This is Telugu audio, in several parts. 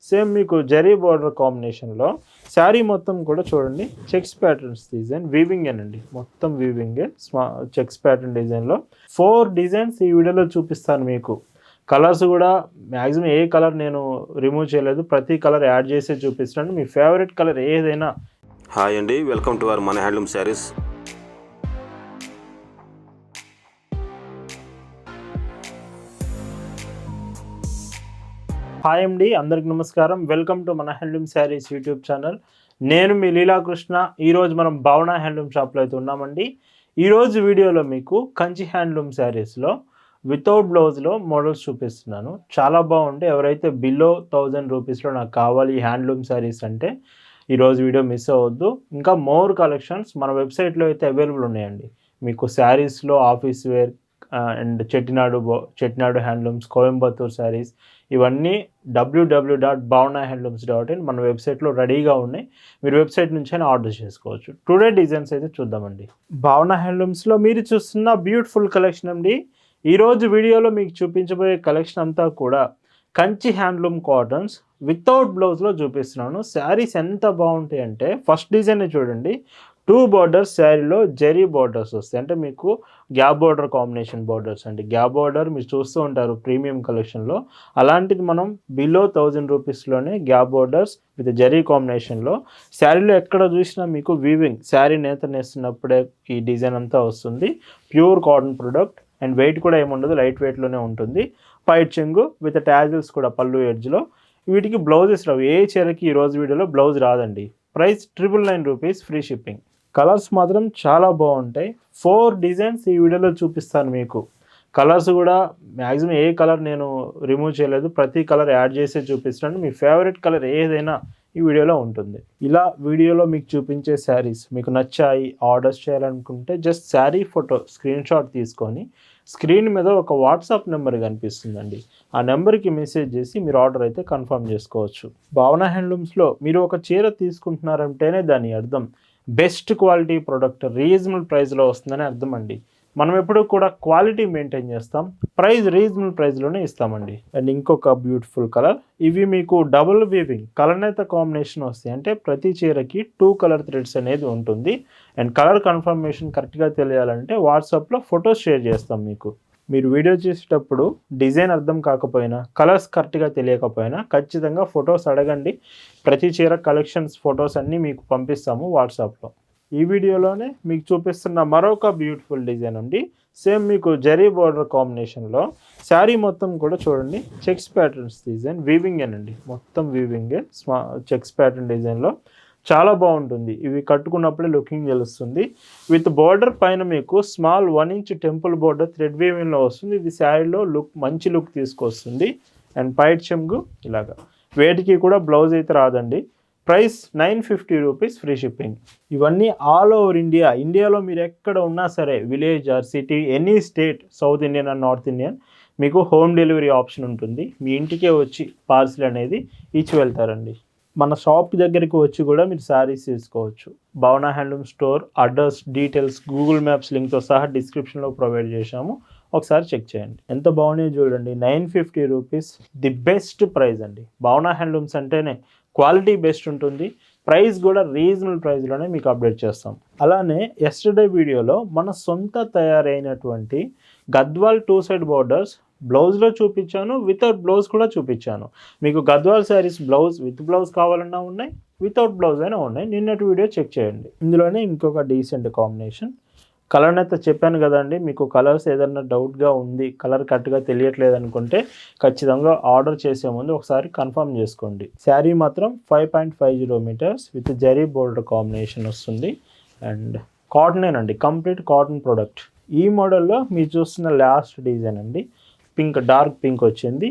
సేమ్ మీకు జరీ బార్డర్ కాంబినేషన్లో శారీ మొత్తం కూడా చూడండి చెక్స్ ప్యాటర్న్స్ డిజైన్ వీవింగ్ అండి, మొత్తం వీవింగే చెక్స్ ప్యాటర్న్ డిజైన్లో 4 డిజైన్స్ ఈ వీడియోలో చూపిస్తాను మీకు. కలర్స్ కూడా మ్యాక్సిమం ఏ కలర్ నేను రిమూవ్ చేయలేదు, ప్రతి కలర్ యాడ్ చేసే చూపిస్తాను. మీ ఫేవరెట్ కలర్ ఏదైనా. హాయ్ అండి, వెల్కమ్ టు అవర్ మన హ్యాండ్లూమ్ శారీస్. హాయ్ అండి, అందరికి నమస్కారం. వెల్కమ్ టు మన హ్యాండ్లూమ్ శారీస్ యూట్యూబ్ ఛానల్. నేను మీ లీలాకృష్ణ. ఈరోజు మనం భావన హ్యాండ్లూమ్ షాప్లో అయితే ఉన్నామండి. ఈరోజు వీడియోలో మీకు కంచి హ్యాండ్లూమ్ శారీస్లో వితౌట్ బ్లౌజ్లో మోడల్స్ చూపిస్తున్నాను. చాలా బాగుంటాయి. ఎవరైతే బిలో 1000 రూపీస్లో నాకు కావాలి హ్యాండ్లూమ్ శారీస్ అంటే ఈరోజు వీడియో మిస్ అవ్వద్దు. ఇంకా మోర్ కలెక్షన్స్ మన వెబ్సైట్లో అయితే అవైలబుల్ ఉన్నాయండి. మీకు శారీస్లో office wear and Chettinad handlooms, Coimbatore saris, ఇవన్నీ www.bhavanahandlooms.in మన వెబ్సైట్లో రెడీగా ఉన్నాయి. మీరు వెబ్సైట్ నుంచైనా ఆర్డర్ చేసుకోవచ్చు. టుడే డిజైన్స్ అయితే చూద్దామండి. భావన హ్యాండ్లూమ్స్లో మీరు చూస్తున్న బ్యూటిఫుల్ కలెక్షన్ అండి. ఈరోజు వీడియోలో మీకు చూపించబోయే కలెక్షన్ అంతా కూడా కంచి హ్యాండ్లూమ్ కాటన్స్ వితౌట్ బ్లౌజ్లో చూపిస్తున్నాను. శారీస్ ఎంత బాగుంటాయి అంటే ఫస్ట్ డిజైన్ చూడండి, 2 బార్డర్స్ శారీలో జరీ బార్డర్స్ వస్తాయి. అంటే మీకు గ్యాప్ బార్డర్ కాంబినేషన్ బార్డర్స్ అండి. గ్యాప్ బార్డర్ మీరు చూస్తూ ఉంటారు ప్రీమియం కలెక్షన్లో. అలాంటిది మనం బిలో 1000 రూపీస్లోనే గ్యాప్ బార్డర్స్ విత్ జరీ కాంబినేషన్లో శారీలో ఎక్కడ చూసినా మీకు వీవింగ్, శారీ నేత నేస్తున్నప్పుడే ఈ డిజైన్ అంతా వస్తుంది. Pure cotton product and weight కూడా ఏముండదు, లైట్ వెయిట్లోనే ఉంటుంది. పైట్ చెంగు విత్ టాజిల్స్ కూడా పళ్ళు ఎడ్జ్లో. వీటికి బ్లౌజెస్ రావు. ఏ చీరకి ఈరోజు వీడియోలో బ్లౌజ్ రాదండి. Price 999 rupees, free shipping. Colours మాత్రం చాలా బాగుంటాయి. 4 డిజైన్స్ ఈ వీడియోలో చూపిస్తాను మీకు. కలర్స్ కూడా మ్యాక్సిమం ఏ కలర్ నేను రిమూవ్ చేయలేదు, ప్రతి కలర్ యాడ్ చేసే చూపిస్తాను. మీ ఫేవరెట్ కలర్ ఏదైనా ఈ వీడియోలో ఉంటుంది. ఇలా వీడియోలో మీకు చూపించే శారీస్ మీకు నచ్చాయి, ఆర్డర్స్ చేయాలనుకుంటే just sari photo screen shot తీసుకొని స్క్రీన్ మీద ఒక వాట్సాప్ నెంబర్ కనిపిస్తుందండి. ఆ నెంబర్కి మెసేజ్ చేసి మీరు ఆర్డర్ అయితే కన్ఫర్మ్ చేసుకోవచ్చు. భావన హ్యాండ్లూమ్స్లో మీరు ఒక చీర తీసుకుంటున్నారంటేనే దాని అర్థం బెస్ట్ క్వాలిటీ ప్రోడక్ట్ రీజనబుల్ ప్రైస్లో వస్తుందని అర్థం అండి. మనం ఎప్పుడు కూడా క్వాలిటీ మెయింటైన్ చేస్తాం, ప్రైస్ రీజనబుల్ ప్రైస్లోనే ఇస్తామండి. అండ్ ఇంకొక బ్యూటిఫుల్ కలర్, ఇవి మీకు డబుల్ వీవింగ్ కలనేత కాంబినేషన్ వస్తాయి. అంటే ప్రతి చీరకి 2 కలర్ థ్రెడ్స్ అనేది ఉంటుంది. అండ్ కలర్ కన్ఫర్మేషన్ కరెక్ట్గా తెలియాలంటే వాట్సాప్లో ఫొటోస్ షేర్ చేస్తాం మీకు. మీరు వీడియో చేసేటప్పుడు డిజైన్ అర్థం కాకపోయినా, కలర్స్ కరెక్ట్గా తెలియకపోయినా ఖచ్చితంగా ఫొటోస్ అడగండి. ప్రతి చీర కలెక్షన్స్ ఫొటోస్ అన్నీ మీకు పంపిస్తాము వాట్సాప్లో. ఈ వీడియోలోనే మీకు చూపిస్తున్న మరొక బ్యూటిఫుల్ డిజైన్ అండి. సేమ్ మీకు జరీ బార్డర్ కాంబినేషన్లో శారీ మొత్తం కూడా చూడండి చెక్స్ ప్యాటర్న్స్ డిజైన్ వీవింగ్ అండి, మొత్తం వీవింగే చెక్స్ ప్యాటర్న్ డిజైన్లో. చాలా బాగుంటుంది. ఇవి కట్టుకున్నప్పుడే లుకింగ్ తెలుస్తుంది. విత్ బార్డర్ పైన మీకు small 1 inch temple border thread వీవింగ్లో వస్తుంది. ఇది శారీలో మంచి లుక్ తీసుకొస్తుంది. అండ్ పైట్ చెంగు ఇలాగా. వేటికి కూడా బ్లౌజ్ అయితే రాదండి. Price 950 rupees, free shipping. ఇవన్నీ ఆల్ ఓవర్ ఇండియాలో మీరు ఎక్కడ ఉన్నా సరే, village or city, any state, south Indian and north Indian, మీకు హోమ్ డెలివరీ ఆప్షన్ ఉంటుంది. మీ ఇంటికే వచ్చి పార్సిల్ అనేది ఇచ్చి వెళ్తారండి. మన షాప్ దగ్గరికి వచ్చి కూడా మీరు శారీస్ తీసుకోవచ్చు. Bhavana handloom store address, details, Google maps లింక్తో సహా డిస్క్రిప్షన్లో ప్రొవైడ్ చేశాము. ఒకసారి చెక్ చేయండి. ఎంత బాగున్నాయో చూడండి. 950 రూపీస్ ది బెస్ట్ ప్రైస్ అండి. భావన హ్యాండ్లూమ్స్ అంటేనే క్వాలిటీ బెస్ట్ ఉంటుంది. ప్రైస్ కూడా రీజనబుల్ ప్రైస్లోనే మీకు అప్డేట్ చేస్తాం. అలానే ఎస్టర్డే వీడియోలో మన సొంత తయారైనటువంటి గద్వాల్ 2 సైడ్ బార్డర్స్ బ్లౌజ్లో చూపించాను, వితౌట్ బ్లౌజ్ కూడా చూపించాను. మీకు Gadwal saris blouse with blouse కావాలన్నా ఉన్నాయి, వితౌట్ బ్లౌజ్ అయినా ఉన్నాయి. నిన్నటి వీడియో చెక్ చేయండి. ఇందులోనే ఇంకొక డీసెంట్ కాంబినేషన్ కలర్ అయితే చెప్పాను కదండి. మీకు కలర్స్ ఏదన్నా డౌట్గా ఉంది, కలర్ కరెక్ట్గా తెలియట్లేదు అనుకుంటే ఖచ్చితంగా ఆర్డర్ చేసే ముందు ఒకసారి కన్ఫర్మ్ చేసుకోండి. శారీ మాత్రం 5.50 meters with zari border combination వస్తుంది. అండ్ కాటనేనండి, కంప్లీట్ కాటన్ ప్రోడక్ట్. ఈ మోడల్లో మీరు చూస్తున్న లాస్ట్ డిజైన్ అండి, పింక్, డార్క్ పింక్ వచ్చింది.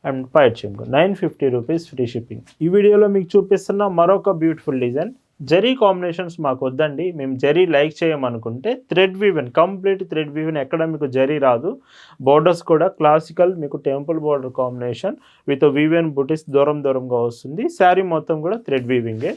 అండ్ పైట్ చెంగు 950 రూపీస్, ఫ్రీ షిప్పింగ్. ఈ వీడియోలో మీకు చూపిస్తున్న మరొక బ్యూటిఫుల్ డిజైన్. జరీ కాంబినేషన్స్ మాకు వద్దండి, మేము జరీ లైక్ చేయమనుకుంటే thread woven, complete thread woven, ఎక్కడ మీకు జరీ రాదు. బోర్డర్స్ కూడా క్లాసికల్ మీకు temple border combination with woven buttis దూరంగా వస్తుంది. శారీ మొత్తం కూడా థ్రెడ్ వీవింగే.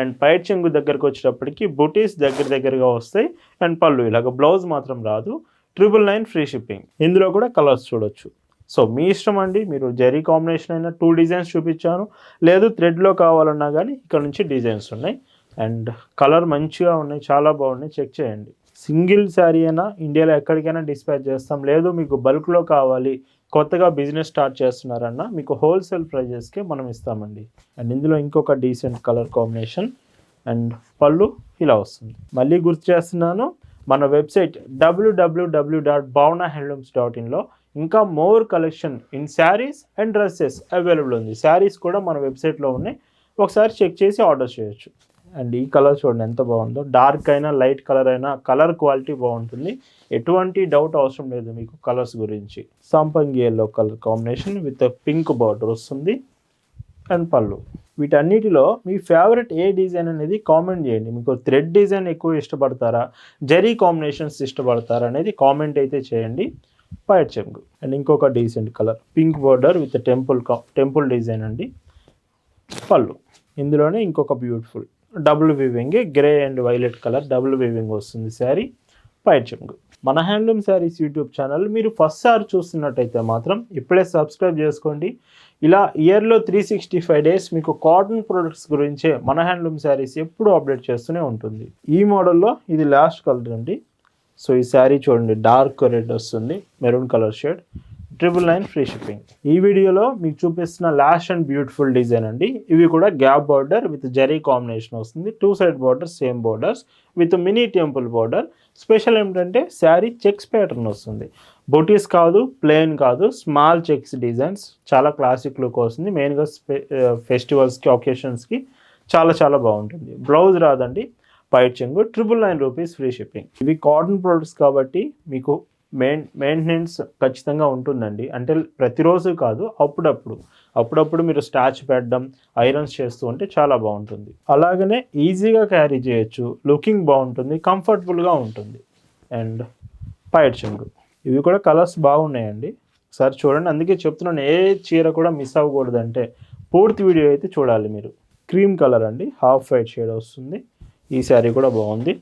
అండ్ పైట్ చెంగు దగ్గరకు వచ్చేటప్పటికి బుటీస్ దగ్గరగా వస్తాయి. అండ్ పళ్ళు ఇలాగ, బ్లౌజ్ మాత్రం రాదు. 999 ఫ్రీ షిప్పింగ్. ఇందులో కూడా కలర్స్ చూడొచ్చు. సో మీ ఇష్టం అండి, మీరు జరీ కాంబినేషన్ అయినా 2 డిజైన్స్ చూపించాను, లేదు థ్రెడ్లో కావాలన్నా కానీ ఇక్కడ నుంచి డిజైన్స్ ఉన్నాయి. అండ్ కలర్ మంచిగా ఉన్నాయి, చాలా బాగున్నాయి, చెక్ చేయండి. సింగిల్ శారీ అయినా ఇండియాలో ఎక్కడికైనా డిస్పాచ్ చేస్తాం, లేదు మీకు బల్క్లో కావాలి, కొత్తగా బిజినెస్ స్టార్ట్ చేస్తున్నారన్నా మీకు హోల్సేల్ ప్రైజెస్కే మనం ఇస్తామండి. అండ్ ఇందులో ఇంకొక డీసెంట్ కలర్ కాంబినేషన్ అండ్ పళ్ళు ఇలా వస్తుంది. మళ్ళీ గుర్తు చేస్తున్నాను, మన వెబ్సైట్ www.bhavnahandlooms.inలో ఇంకా more collection in saris and dresses available ఉంది. శారీస్ కూడా మన వెబ్సైట్లో ఉన్నాయి, ఒకసారి చెక్ చేసి ఆర్డర్ చేయొచ్చు. అండ్ ఈ కలర్ చూడండి ఎంత బాగుందో, డార్క్ అయినా లైట్ కలర్ అయినా కలర్ క్వాలిటీ బాగుంటుంది, ఎటువంటి డౌట్ అవసరం లేదు మీకు కలర్స్ గురించి. సంపంగి yellow colour combination with pink border వస్తుంది అండ్ పళ్ళు. వీటన్నిటిలో మీ ఫేవరెట్ ఏ డిజైన్ అనేది కామెంట్ చేయండి. మీకు థ్రెడ్ డిజైన్ ఎక్కువ ఇష్టపడతారా, జరీ కాంబినేషన్స్ ఇష్టపడతారా అనేది కామెంట్ అయితే చేయండి. పైట్ చెంగు అండ్ ఇంకొక decent colour pink border with temple design అండి. పళ్ళు ఇందులోనే ఇంకొక beautiful double weaving grey and violet colour double weaving వస్తుంది శారీ. పైట్ చెంగు. మన హ్యాండ్లూమ్ శారీస్ యూట్యూబ్ ఛానల్ మీరు ఫస్ట్ సారి చూస్తున్నట్టయితే మాత్రం ఇప్పుడే సబ్స్క్రైబ్ చేసుకోండి. ఇలా ఇయర్లో 365 డేస్ మీకు కాటన్ ప్రొడక్ట్స్ గురించే మన హ్యాండ్లూమ్ శారీస్ ఎప్పుడు అప్డేట్ చేస్తూనే ఉంటుంది. ఈ మోడల్లో ఇది లాస్ట్ కలర్ అండి. సో ఈ శారీ చూడండి, డార్క్ రెడ్ వస్తుంది, maroon colour shade, 999 free shipping. ఈ వీడియోలో మీకు చూపిస్తున్న లాస్ట్ అండ్ బ్యూటిఫుల్ డిజైన్ అండి. ఇవి కూడా gap border with zari combination వస్తుంది, 2 side border same borders with mini temple border. Special ఏమిటంటే శారీ చెక్స్ ప్యాటర్న్ వస్తుంది, బొటీస్ కాదు, ప్లెయిన్ కాదు, స్మాల్ చెక్స్ డిజైన్స్, చాలా క్లాసిక్ లుక్ వస్తుంది. మెయిన్గా ఫెస్టివల్స్కి ఒకేషన్స్కి చాలా చాలా బాగుంటుంది. బ్లౌజ్ రాదండి, పైట్ చెంగు, 999 రూపీస్ ఫ్రీ షిప్పింగ్. ఇవి కాటన్ ప్రొడక్ట్స్ కాబట్టి మీకు మెయింటెనెన్స్ ఖచ్చితంగా ఉంటుందండి. అంటే ప్రతిరోజు కాదు, అప్పుడప్పుడు మీరు స్టాచ్ పెట్టడం, ఐరన్స్ చేస్తూ ఉంటే చాలా బాగుంటుంది. అలాగనే ఈజీగా క్యారీ చేయొచ్చు, లుకింగ్ బాగుంటుంది, కంఫర్టబుల్గా ఉంటుంది. అండ్ పైట్ చెంగు, ఇవి కూడా కలర్స్ బాగున్నాయండి, ఒకసారి చూడండి. అందుకే చెప్తున్నాను, ఏ చీర కూడా మిస్ అవ్వకూడదు అంటే పూర్తి వీడియో అయితే చూడాలి మీరు. క్రీమ్ కలర్ అండి, హాఫ్ వైట్ షేడ్ వస్తుంది. ఈ శారీ కూడా బాగుంది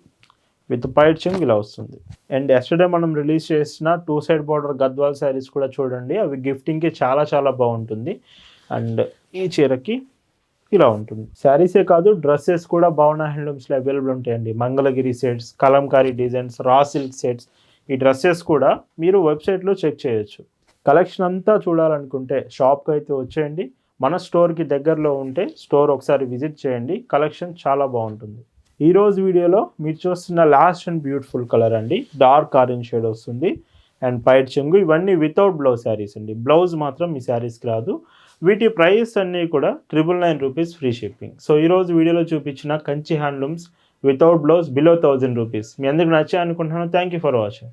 విత్ పైట్ చెంగు ఇలా వస్తుంది. అండ్ ఎస్టర్డే మనం రిలీజ్ చేసిన 2 సైడ్ బార్డర్ గద్వాల్ శారీస్ కూడా చూడండి, అవి గిఫ్టింగ్కి చాలా చాలా బాగుంటుంది. అండ్ ఈ చీరకి ఇలా ఉంటుంది. శారీసే కాదు, డ్రెస్సెస్ కూడా భావన హ్యాండ్లూమ్స్లో అవైలబుల్ ఉంటాయండి. Mangalagiri sets, Kalamkari designs, raw silk sets, ఈ డ్రెస్సెస్ కూడా మీరు వెబ్సైట్లో చెక్ చేయొచ్చు. కలెక్షన్ అంతా చూడాలనుకుంటే షాప్కి అయితే వచ్చేయండి, మన స్టోర్కి దగ్గరలో ఉంటే స్టోర్ ఒకసారి విజిట్ చేయండి, కలెక్షన్ చాలా బాగుంటుంది. ఈరోజు వీడియోలో మీరు చూస్తున్న లాస్ట్ అండ్ బ్యూటిఫుల్ కలర్ అండి, డార్క్ ఆరెంజ్ షేడ్ వస్తుంది అండ్ పైట్ చెంగు. ఇవన్నీ వితౌట్ బ్లౌజ్ శారీస్ అండి, బ్లౌజ్ మాత్రం మీ శారీస్కి రాదు. వీటి ప్రైస్ అన్నీ కూడా 999 రూపీస్ ఫ్రీ షిప్పింగ్. సో ఈరోజు వీడియోలో చూపించిన Kanchi handlooms without blouse below 1000 rupees. మీ అందరికి నచ్చాయి అనుకుంటున్నాను. Thank you for watching.